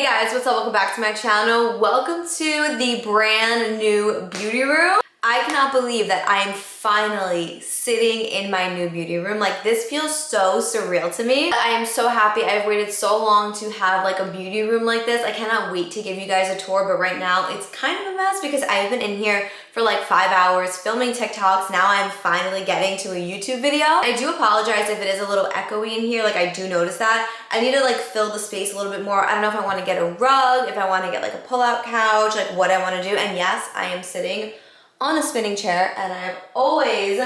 Hey guys, what's up? Welcome back to my channel. Welcome to the brand new beauty room. I cannot believe that I am finally sitting in my new beauty room. Like, this feels so surreal to me. I am so happy. I've waited so long to have like a beauty room like this. I cannot wait to give you guys a tour, but right now it's kind of a mess because I've been in here for like 5 hours filming TikToks. Now I'm finally getting to a YouTube video. I do apologize if it is a little echoey in here. Like, I do notice that. I need to like fill the space a little bit more. I don't know if I want to get a rug, if I want to get like a pull-out couch, like what I want to do. And yes, I am sitting on a spinning chair, and I've always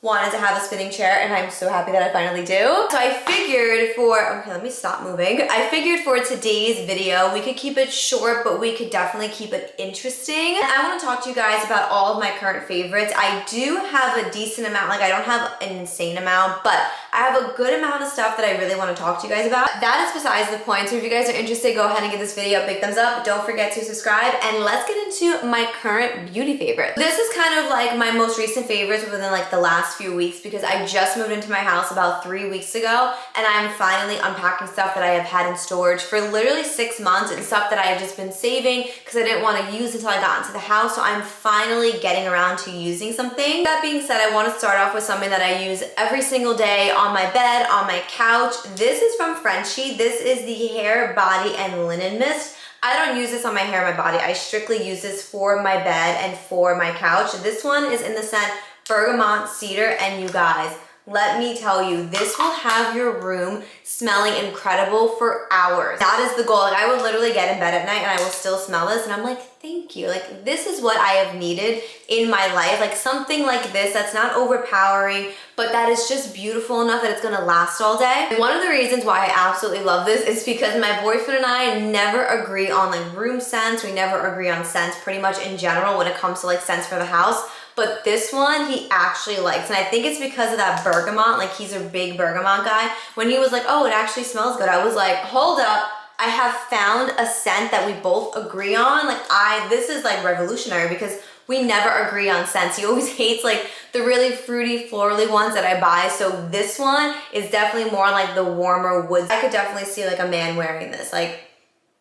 wanted to have a spinning chair, and I'm so happy that I finally do. So I figured okay, let me stop moving. I figured for today's video, we could keep it short, but we could definitely keep it interesting. And I want to talk to you guys about all of my current favorites. I do have a decent amount, like I don't have an insane amount, but I have a good amount of stuff that I really want to talk to you guys about. That is besides the point. So if you guys are interested, go ahead and give this video a big thumbs up. Don't forget to subscribe, and let's get into my current beauty favorites. This is kind of like my most recent favorites within like the last few weeks because I just moved into my house about 3 weeks ago, and I'm finally unpacking stuff that I have had in storage for literally 6 months and stuff that I have just been saving because I didn't want to use until I got into the house. So I'm finally getting around to using something. That being said, I want to start off with something that I use every single day on my bed, on my couch. This is from Frenchie. This is the hair, body, and linen mist. I don't use this on my hair and my body. I strictly use this for my bed and for my couch. This one is in the scent Bergamot Cedar, and you guys, let me tell you, this will have your room smelling incredible for hours. That is the goal. Like, I would literally get in bed at night and I will still smell this, and I'm like, thank you. Like, this is what I have needed in my life. Like, something like this that's not overpowering, but that is just beautiful enough that it's gonna last all day. And one of the reasons why I absolutely love this is because my boyfriend and I never agree on like room scents. We never agree on scents pretty much in general when it comes to like scents for the house. But this one he actually likes, and I think it's because of that bergamot. Like, he's a big bergamot guy. When he was like, oh, it actually smells good, I was like, hold up, I have found a scent that we both agree on. Like, this is like revolutionary because we never agree on scents. He always hates like the really fruity, florally ones that I buy. So this one is definitely more like the warmer woods. I could definitely see like a man wearing this. Like,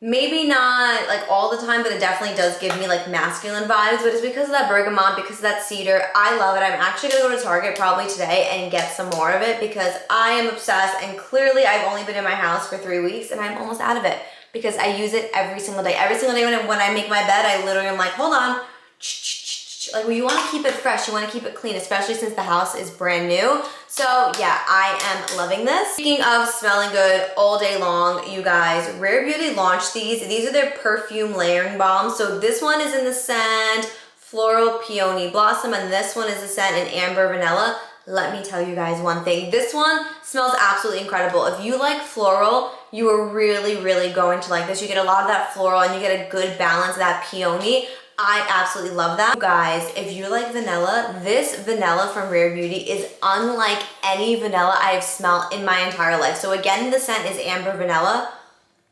maybe not like all the time, but it definitely does give me like masculine vibes. But it's because of that bergamot, because of that cedar. I love it. I'm actually gonna go to Target probably today and get some more of it because I am obsessed, and clearly I've only been in my house for 3 weeks and I'm almost out of it because I use it every single day. Every single day when I make my bed, I literally am like, hold on. Like, well, you want to keep it fresh, you want to keep it clean, especially since the house is brand new. So yeah, I am loving this. Speaking of smelling good all day long, you guys, Rare Beauty launched these. These are their perfume layering balms. So this one is in the scent Floral Peony Blossom, and this one is the scent in Amber Vanilla. Let me tell you guys one thing. This one smells absolutely incredible. If you like floral, you are really, really going to like this. You get a lot of that floral and you get a good balance of that peony. I absolutely love that. You guys, if you like vanilla, this vanilla from Rare Beauty is unlike any vanilla I have smelled in my entire life. So again, the scent is Amber Vanilla.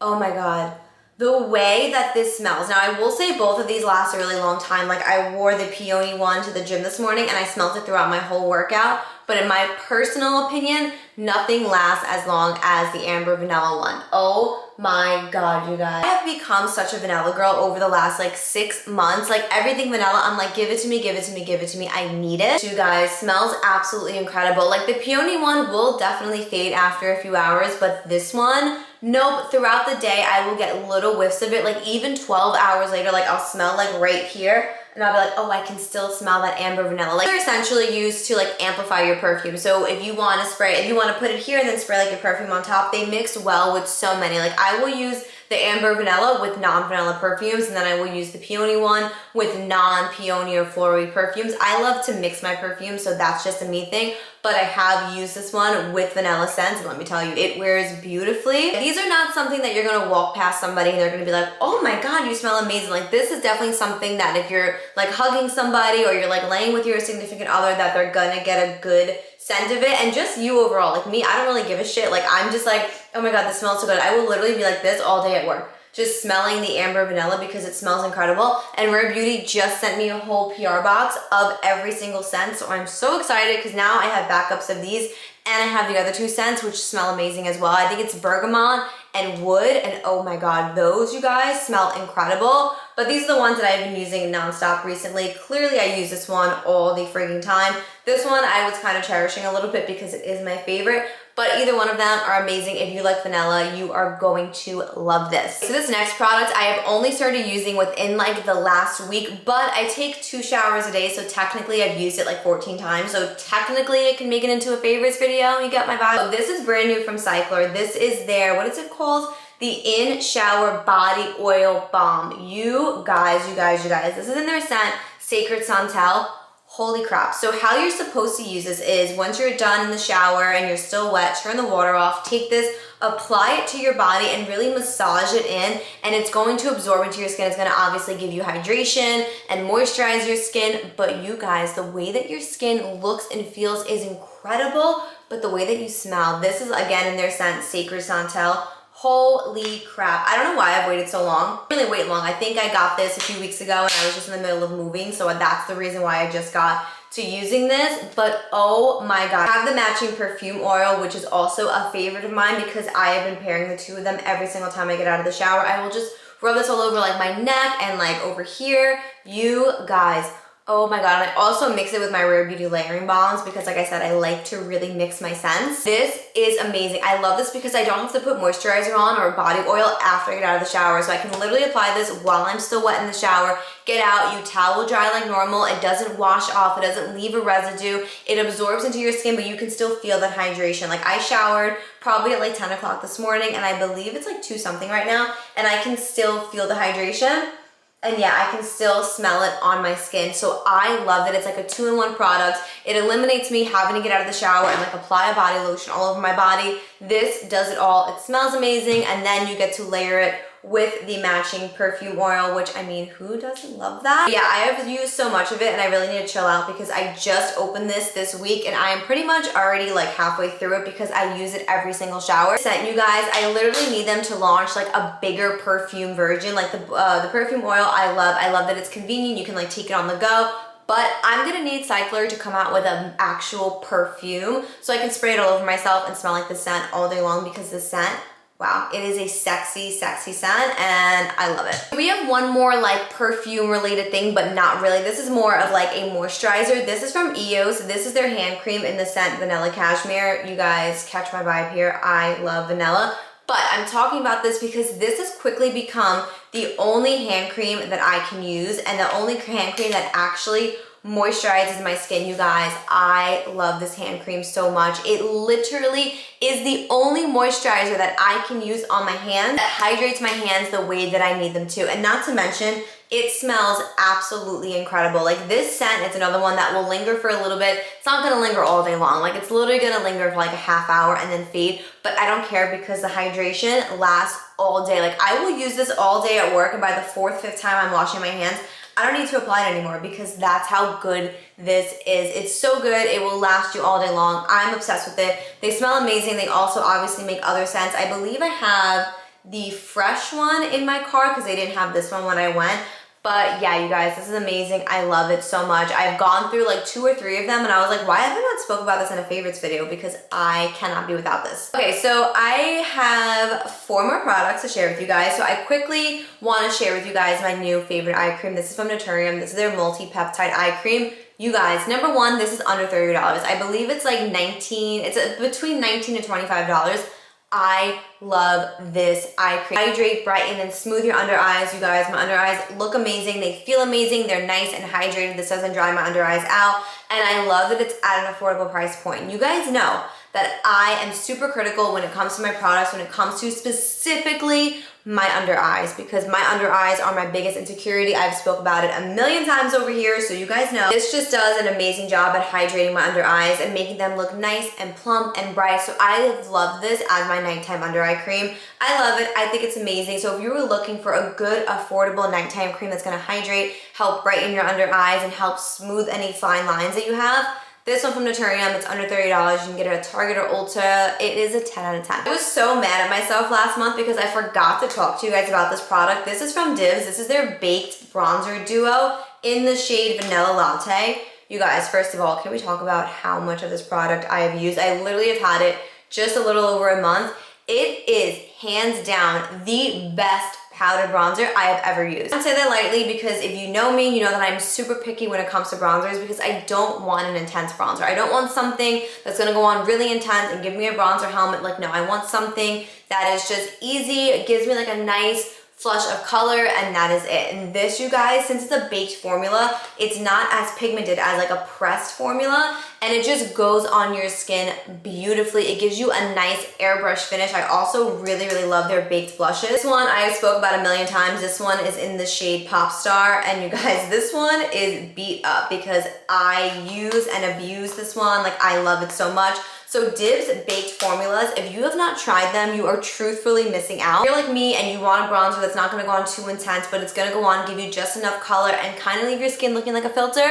Oh my God. The way that this smells. Now, I will say both of these last a really long time. Like, I wore the peony one to the gym this morning and I smelled it throughout my whole workout. But in my personal opinion, nothing lasts as long as the Amber Vanilla one. Oh my God, you guys. I have become such a vanilla girl over the last like 6 months. Like, everything vanilla, I'm like, give it to me, give it to me, give it to me. I need it. You guys, smells absolutely incredible. Like, the peony one will definitely fade after a few hours, but this one, nope. Throughout the day, I will get little whiffs of it. Like, even 12 hours later, like, I'll smell like right here, and I'll be like, oh, I can still smell that Amber Vanilla. Like, they're essentially used to like amplify your perfume. So if you want to spray, if you want to put it here and then spray like your perfume on top, they mix well with so many. Like, I will use the Amber Vanilla with non-vanilla perfumes, and then I will use the peony one with non-peony or floral perfumes. I love to mix my perfumes, so that's just a me thing. But I have used this one with vanilla scents, and let me tell you, it wears beautifully. These are not something that you're gonna walk past somebody and they're gonna be like, oh my God, you smell amazing. Like, this is definitely something that if you're like hugging somebody or you're like laying with your significant other, that they're gonna get a good scent of it. And just you overall, like me, I don't really give a shit. Like, I'm just like, oh my God, this smells so good. I will literally be like this all day at work, just smelling the Amber Vanilla because it smells incredible. And Rare Beauty just sent me a whole PR box of every single scent. So I'm so excited because now I have backups of these, and I have the other two scents which smell amazing as well. I think it's Bergamot and wood, and oh my god, those, you guys, smell incredible. But these are the ones that I've been using nonstop recently. Clearly I use this one all the freaking time. This one I was kind of cherishing a little bit because it is my favorite, but either one of them are amazing. If you like vanilla, you are going to love this. So this next product I have only started using within like the last week, but I take 2 showers a day, so technically I've used it like 14 times. So technically it can make it into a favorites video. You get my vibe. So this is brand new from Cycler. This is their, what is it called? The In Shower Body Oil Balm. You guys, this is in their scent, Sacred Santal. Holy crap. So how you're supposed to use this is once you're done in the shower and you're still wet, turn the water off, take this, apply it to your body and really massage it in, and it's going to absorb into your skin. It's going to obviously give you hydration and moisturize your skin, but you guys, the way that your skin looks and feels is incredible, but the way that you smell, this is again in their scent, Sacred Santal. Holy crap. I don't know why I've waited so long. I didn't really wait long. I think I got this a few weeks ago and I was just in the middle of moving, so that's the reason why I just got to using this. But oh my god. I have the matching perfume oil, which is also a favorite of mine because I have been pairing the two of them every single time I get out of the shower. I will just rub this all over like my neck and like over here. You guys, oh my god. And I also mix it with my Rare Beauty layering balms because like I said, I like to really mix my scents. This is amazing. I love this because I don't have to put moisturizer on or body oil after I get out of the shower. So I can literally apply this while I'm still wet in the shower, get out, you towel dry like normal. It doesn't wash off. It doesn't leave a residue. It absorbs into your skin, but you can still feel that hydration. Like I showered probably at like 10 o'clock this morning and I believe it's like 2 something right now, and I can still feel the hydration. And yeah, I can still smell it on my skin. So I love it. It's like a 2-in-1 product. It eliminates me having to get out of the shower and like apply a body lotion all over my body. This does it all. It smells amazing. And then you get to layer it with the matching perfume oil, which I mean, who doesn't love that? But yeah, I have used so much of it and I really need to chill out because I just opened this week and I am pretty much already like halfway through it because I use it every single shower. Sent you guys, I literally need them to launch like a bigger perfume version. Like the perfume oil, I love that it's convenient. You can like take it on the go. But I'm gonna need Cycler to come out with an actual perfume so I can spray it all over myself and smell like the scent all day long because the scent, wow, it is a sexy, sexy scent and I love it. We have one more like perfume related thing, but not really. This is more of like a moisturizer. This is from EOS. This is their hand cream in the scent Vanilla Cashmere. You guys catch my vibe here. I love vanilla. But I'm talking about this because this has quickly become the only hand cream that I can use and the only hand cream that actually moisturizes my skin. You guys, I love this hand cream so much. It literally is the only moisturizer that I can use on my hands that hydrates my hands the way that I need them to. And not to mention, it smells absolutely incredible. Like this scent is another one that will linger for a little bit. It's not gonna linger all day long. Like it's literally gonna linger for like a half hour and then fade, but I don't care because the hydration lasts all day. Like I will use this all day at work and by the 4th, 5th time I'm washing my hands, I don't need to apply it anymore because that's how good this is. It's so good. It will last you all day long. I'm obsessed with it. They smell amazing. They also obviously make other scents. I believe I have the fresh one in my car because they didn't have this one when I went. But yeah, you guys, this is amazing. I love it so much. I've gone through like 2 or 3 of them and I was like, why have I not spoke about this in a favorites video? Because I cannot be without this. Okay, so I have 4 more products to share with you guys. So I quickly want to share with you guys my new favorite eye cream. This is from Naturium. This is their multi-peptide eye cream. You guys, number 1, this is under $30. I believe it's like between $19 and $25. I love this eye cream. Hydrate, brighten, and smooth your under eyes. You guys, my under eyes look amazing. They feel amazing. They're nice and hydrated. This doesn't dry my under eyes out. And I love that it's at an affordable price point. You guys know that I am super critical when it comes to my products, when it comes to specifically my under eyes, because my under eyes are my biggest insecurity. I've spoke about it a million times over here, so you guys know. This just does an amazing job at hydrating my under eyes and making them look nice and plump and bright. So I love this as my nighttime under eye cream. I love it. I think it's amazing. So if you were looking for a good, affordable nighttime cream that's gonna hydrate, help brighten your under eyes, and help smooth any fine lines that you have, this one from Naturium, it's under $30. You can get it at Target or Ulta. It is a 10 out of 10. I was so mad at myself last month because I forgot to talk to you guys about this product. This is from Divs. This is their Baked Bronzer Duo in the shade Vanilla Latte. You guys, first of all, can we talk about how much of this product I have used? I literally have had it just a little over a month. It is hands down the best powder bronzer I have ever used. I don't say that lightly because if you know me, you know that I'm super picky when it comes to bronzers because I don't want an intense bronzer. I don't want something that's gonna go on really intense and give me a bronzer helmet. Like, no, I want something that is just easy. It gives me like a nice flush of color, and that is it. And this, you guys, since it's a baked formula, it's not as pigmented as like a pressed formula, and it just goes on your skin beautifully. It gives you a nice airbrush finish. I also really, really love their baked blushes. This one I spoke about a million times. This one is in the shade Pop Star, and you guys, this one is beat up because I use and abuse this one. Like, I love it so much. So Dibs baked formulas, if you have not tried them, you are truthfully missing out. If you're like me and you want a bronzer that's not gonna go on too intense, but it's gonna go on, give you just enough color and kind of leave your skin looking like a filter.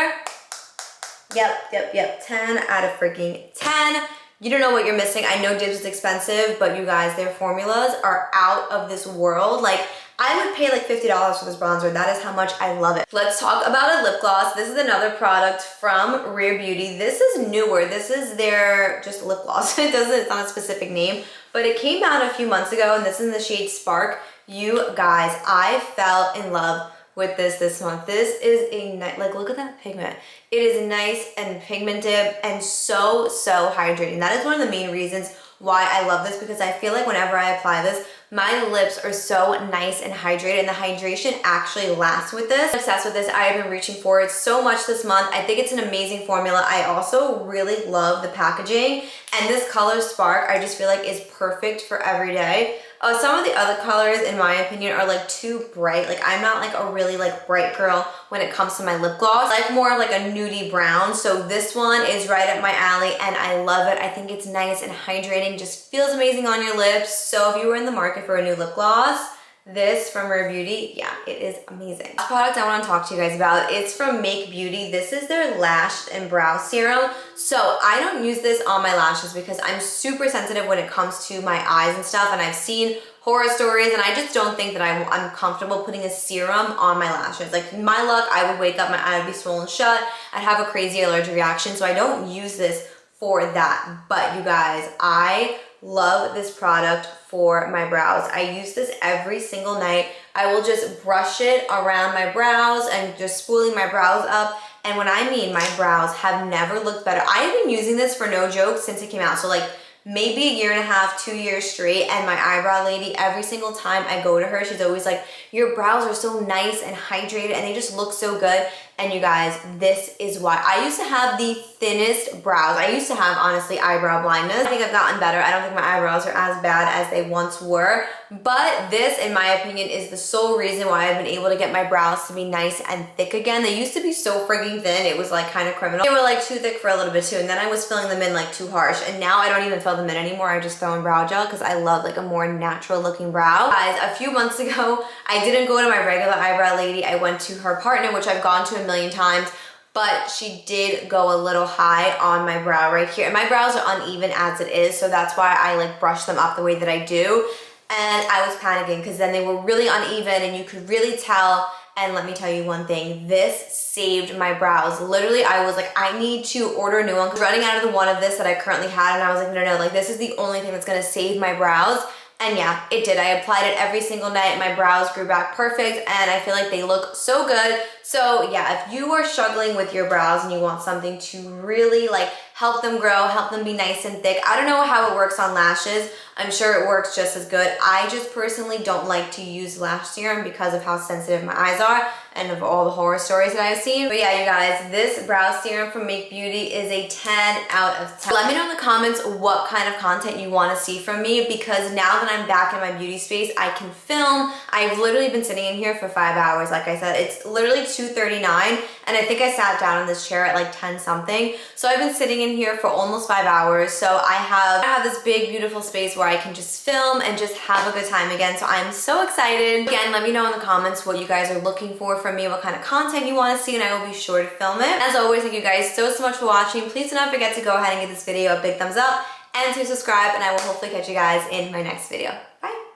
Yep. 10 out of freaking 10. You don't know what you're missing. I know Dibs is expensive, but you guys, their formulas are out of this world. Like, I would pay like $50 for this bronzer. That is how much I love it. Let's talk about a lip gloss. This is another product from Rare Beauty. This is newer. This is their just lip gloss. It's not a specific name, but it came out a few months ago, and this is in the shade Spark. You guys, I fell in love with this month. This is a nice, like, look at that pigment. It is nice and pigmented and so hydrating. That is one of the main reasons why I love this, because I feel like whenever I apply this, my lips are so nice and hydrated, and the hydration actually lasts with this. I'm obsessed with this. I have been reaching for it so much this month. I think it's an amazing formula. I also really love the packaging, and this color Spark, I just feel like is perfect for every day. Some of the other colors, in my opinion, are like too bright. Like, I'm not like a really like bright girl when it comes to my lip gloss. I like more of like a nudie brown. So this one is right up my alley, and I love it. I think it's nice and hydrating, just feels amazing on your lips. So if you were in the market for a new lip gloss, this from Rare Beauty, yeah, it is amazing. Last product I want to talk to you guys about, it's from Make Beauty. This is their Lash and Brow Serum. So I don't use this on my lashes because I'm super sensitive when it comes to my eyes and stuff, and I've seen horror stories, and I just don't think that I'm comfortable putting a serum on my lashes. Like, my luck, I would wake up, my eye would be swollen shut, I'd have a crazy allergic reaction, so I don't use this for that. But you guys, I love this product for my brows. I use this every single night. I will just brush it around my brows and just spooling my brows up. And when I mean my brows have never looked better. I've been using this for no joke since it came out. So like maybe a year and a half, 2 years straight. And my eyebrow lady, every single time I go to her, she's always like, your brows are so nice and hydrated and they just look so good. And you guys, this is why. I used to have the thinnest brows. I used to have, honestly, eyebrow blindness. I think I've gotten better. I don't think my eyebrows are as bad as they once were. But this, in my opinion, is the sole reason why I've been able to get my brows to be nice and thick again. They used to be so frigging thin. It was like kind of criminal. They were like too thick for a little bit too. And then I was filling them in like too harsh. And now I don't even fill them in anymore. I just throw in brow gel because I love like a more natural looking brow. Guys, a few months ago, I didn't go to my regular eyebrow lady. I went to her partner, which I've gone to a million times, but she did go a little high on my brow right here. And my brows are uneven as it is, so that's why I like brush them up the way that I do. And I was panicking because then they were really uneven and you could really tell. And let me tell you one thing, this saved my brows. Literally, I was like, I need to order a new one. I was running out of the one of this that I currently had, and I was like, no, like this is the only thing that's gonna save my brows. And yeah, it did. I applied it every single night. My brows grew back perfect and I feel like they look so good. So yeah, if you are struggling with your brows and you want something to really like help them grow, help them be nice and thick. I don't know how it works on lashes. I'm sure it works just as good. I just personally don't like to use lash serum because of how sensitive my eyes are and of all the horror stories that I've seen. But yeah, you guys, this brow serum from Make Beauty is a 10 out of 10. Let me know in the comments what kind of content you want to see from me, because now that I'm back in my beauty space, I can film. I've literally been sitting in here for 5 hours. Like I said, it's literally 2:39 and I think I sat down in this chair at like 10 something. So I've been sitting in here for almost 5 hours. So I have this big, beautiful space where I can just film and just have a good time again. So I'm so excited. Again, let me know in the comments what you guys are looking for from me, what kind of content you want to see, and I will be sure to film it. As always, thank you guys so much for watching. Please do not forget to go ahead and give this video a big thumbs up and to subscribe, and I will hopefully catch you guys in my next video.